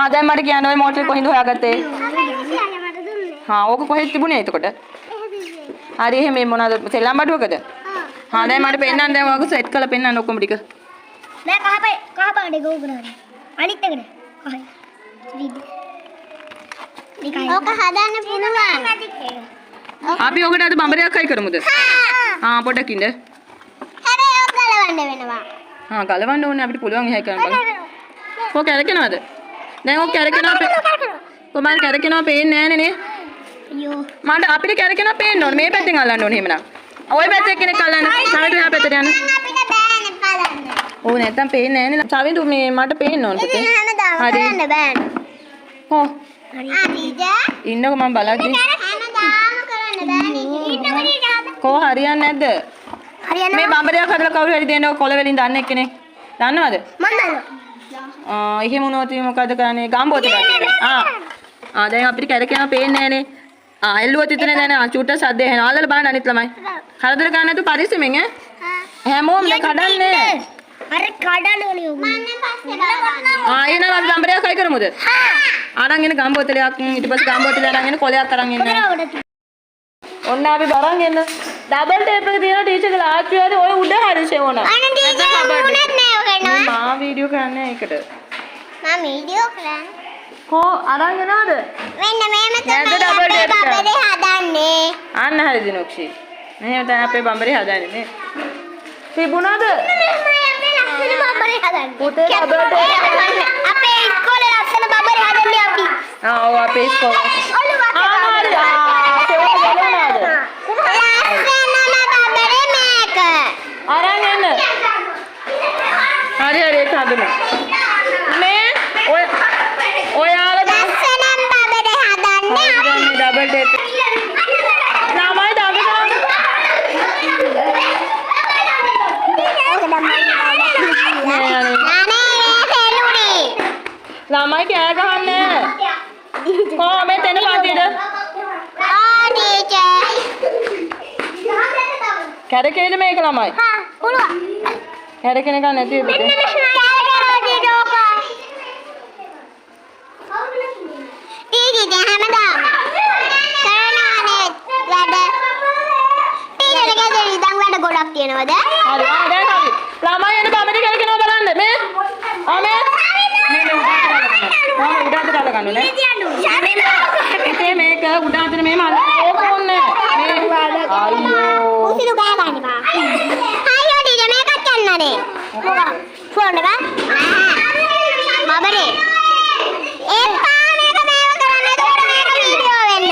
ආ දැන් මට කියන්න ඔය මෝටරේ කොහෙන්ද හොයාගත්තේ? හා ඕක කොහෙද තිබුණේ එතකොට? හරි එහෙම මේ මොනවාද සෙල්ලම් බඩුවකද? හා දැන් මට පෙන්නන්න දැන් ඔයක සෙට් කරලා පෙන්නන්න ඔක්කොම ටික. දැන් කහ පාටේ ගෝගුණා. අනිත් එකට. කහයි. ඕක හදන්න පුළුවන්. අපි ඔකට අද බඹරයක් හයි කරමුද? ආ පොඩ්ඩක් ඉන්න. හැබැයි ඕක ගලවන්න වෙනවා. ආ ගලවන්න ඕනේ අපිට පුළුවන් එහෙයි කරන්න බලන්න. කො කැරකෙනවද? දැන් ඔක කැරකෙනවා. කොහමද කැරකෙනවා පේන්නේ නැහනේ නේ? අයියෝ. මට අපිට කැරකෙනවා පේන්න ඕනේ. මේ පැත්තෙන් අල්ලන්න ඕනේ එහෙමනම්. ඔය පැත්තේ කෙනෙක් අල්ලන්න. සමිතු එහා පැත්තට යන්න. අපිට බෑනේ බලන්න. ඕ නැත්තම් පේන්නේ නැහනේ. සමිතු මේ මට පේන්න ඕනේ පුතේ. හැමදාම කරන්න බෑනේ. කො? හරිද? ඉන්නකො මම බලද්දි. හැමදාම කරන්න බෑනේ. කො හරියන්නේ නැද්ද? හරියනවා. මේ බඹරයක් හදලා කවුරු හරි දෙන්නකො කොළ වලින් දන්න එක්කෙනෙක්. දන්නවද? මම දන්නවා. එහෙම වුණොත් මොකද කරන්නේ? ගම්බෝතේ ගන්න. දැන් අපිට කැරකෙනවා පේන්නේ නැහනේ. එල්ලුවත් ඉතන දැන් චුට්ට සද්ද එනවා. අල්ලලා බලන්න අනිත් ළමයි. කරදර ගන්න නැතුව පරිස්සමෙන් ඈ. හැමෝම දැන් කඩන්නේ. අර කඩන්න ඕනේ උගු. මම පස්සේ බලන්න. එහෙනම් අපි බඹරයක් හයි කරමුද? අරන් එන ගම්බෝතලයක් ඊට පස්සේ ගම්බෝතලේ අරන් එන කොලයක් අරන් එන්න. ඔන්න අපි බරන් එන්න. ඩබල් ටේප් එක තියෙනවා ටීචර්ගේ ලාච්චුවේ ඔය උඩ හරි ෂෙවුණා. අනේ ටීචර් උනත් නෑ ඔය කරනවා. මා වීඩියෝ කරන්නේ ඒකට. මම වීඩියෝ කරන්නේ. කො අරන් එනවද? මෙන්න මේම නැද්ද තමයි double tape එක? බබරේ හදන්නේ. අන්න හරි දිනුක්ෂි. මෙහෙම තමයි අපේ බඹරේ හදන්නේ නේ. තිබුණාද? ලස්සන බබරේ හදන්නේ. පුතේ double tape අපේ ඉස්කෝලේ ලස්සන බබරේ හදන්නේ අපි. ඔව් අපේ ඉස්කෝලේ. හරි. ඒක බලනවාද? ලස්සනම බබරේ මේක. අරන් එන්න. හරි ඒක හදමු. මේ ඔයාලා ලස්සනම බබරේ හදන්නේ අපි. Double tape. ළමයි දඟලන. ළමයි කෑ ගහන්නේ. කොහොමද එන පන්තිද? ටීචර්. කැරකේද මේක ළමයි? පුළුවන්. කැරකෙන එක නැති වෙන්නේ. ගොඩක් තියෙනවද? හරි දැන් හරි. ළමයි එන බඹරේ කැරකෙනවා බලන්න. මේ උඩට දාලා ගන්න නේ. ඉතින් මේක උඩ අතර මේ මල් ඕක ඕනේ. මේ අයියෝ. උසිරු ගා ගන්න බා. අයියෝ ඩීජේ මේකත් යන්නනේ. ෆෝන් එක. බබරේ. එපා මේක මේව කරන්න. එතකොට මේක වීඩියෝ වෙන්න.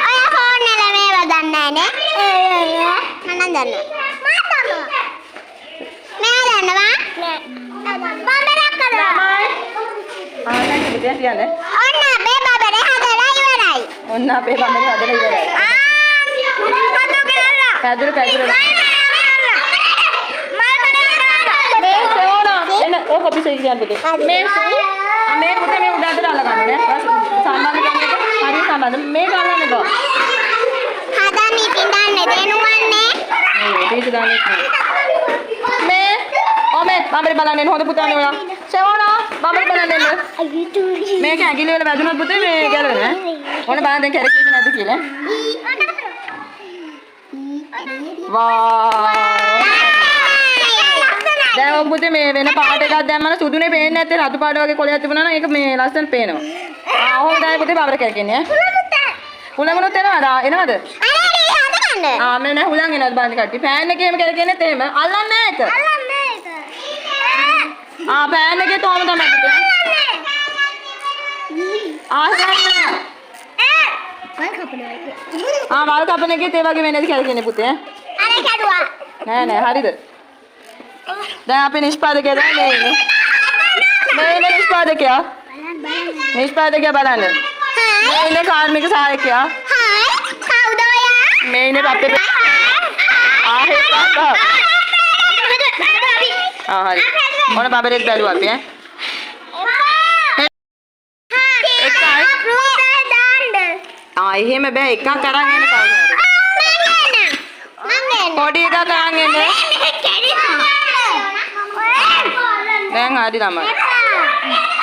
ඔය ෆෝන් එක මේව දන්නේ නේ. මම දන්නවා. මම දන්නවා. බබරක් කරලා. දැන් ඉතින් තියන්නේ. ඔන්න අපේ බබරේ හදලා ඉවරයි. ඔන්න අපේ බඹරේ හදලා ඉවරයි. පැදුරු මේ සෝනා එන ඕක අපි සෙයි කියන්න පුතේ. මේ පුතේ මේ උඩ අතට අල්ල ගන්න නේ. සම්බන්ධ කරන්න හරි සම්බන්ධ මේ ගන්නන්න බා. හදන්න ඉතින් දන්නේ දෙනුවන්නේ. ඒක දාන්නේ. මේ ඔමෙත් බඹරේ බලන්න එන්න හොඳ පුතානේ ඔයා. සෝනා බඹරේ බලන්න එන්න. මේක ඇඟිලි වල වැදුනොත් පුතේ මේ ගැලවෙන්නේ ඈ. ඕන බලන්න දැන් කැරකෙන්නේ නැද්ද කියලා. වා දැන් ඔබ පුතේ මේ වෙන පාට එකක් දැම්මම සුදුනේ පේන්නේ නැත්තේ රතු පාට වගේ කොලයක් තිබුණා නම් ඒක මේ ලස්සන පේනවා. ඔහොම තමයි පුතේ බබර කැරකෙන්නේ ඈ. හුලඟනොත් එනවද? එනවද? මේ නෑ හුලං එනවද බලන්න කට්ටිය. පෑන් එකේම කැරකෙන්නේත් එහෙම. අල්ලන්නේ ඒක. පෑන් එකේ තෝම තමයි පුතේ. මල් කපන එකේත් ඒ වගේ වෙන්නේද කැරකෙන්නේ පුතේ. අර කැඩුවා. නෑ හරිද? දැන් අපි නිෂ්පාදකයා දැන් මේ ඉන්නේ. මේ ඉන්නේ නිෂ්පාදකයා. නිෂ්පාදකයා බලන්න. මේ ඉන්නේ කාර්මික සහායකයා. කවුද ඔයා? මේ ඉන්නේ අපේ හරි. මොන බබරෙක් බැලුවා අපි ඈ. එහෙම බෑ එකක් අරන් එන්න කවුරු හරි. පොඩි එකක් අරන් එන්න. දැන් හරි තමයි. එපා.